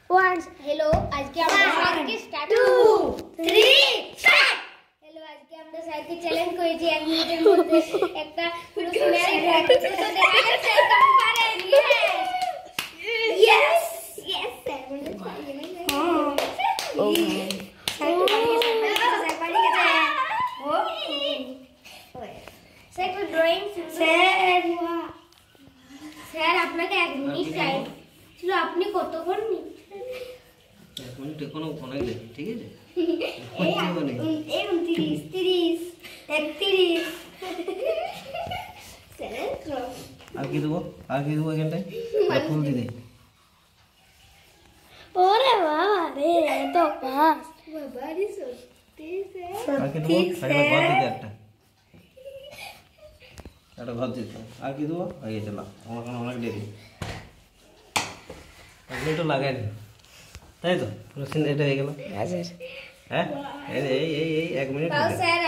1 hello आज के আমরা আজকে স্টার্ট 2 3 স্টার্ট हेलो আজকে আমরা স্যারকে চ্যালেঞ্জ করেছি 1 মিনিটের মধ্যে একটা পুরো সিনারি প্র্যাকটিস তো দেখা যাচ্ছে একদম পারেন यस यस স্যার বলে স্যার ড্রয়িং স্যার আপনাকে 1 মিনিট টাইম ছিল আপনি কতক্ষণ নিচ্ছেন 1 মিনিট এখনো অনেক দেরি ঠিক আছে এই 29 30 31 স্যার আর কি দেবো এখানটায় ফুল দিয়ে দে ওরে বাবা রে তো পাস বাবা রে সত্যি স্যার আর কি দেবো ঘর দিতে একটা ঘর দিতে আর কি দেবো আগে চলা আমার কোনো অনেক দেরি আপনি তো লাগাই না তাই তো পুরো সিন এটা হয়ে গেল হ্যাঁ এই 1 মিনিট স্যার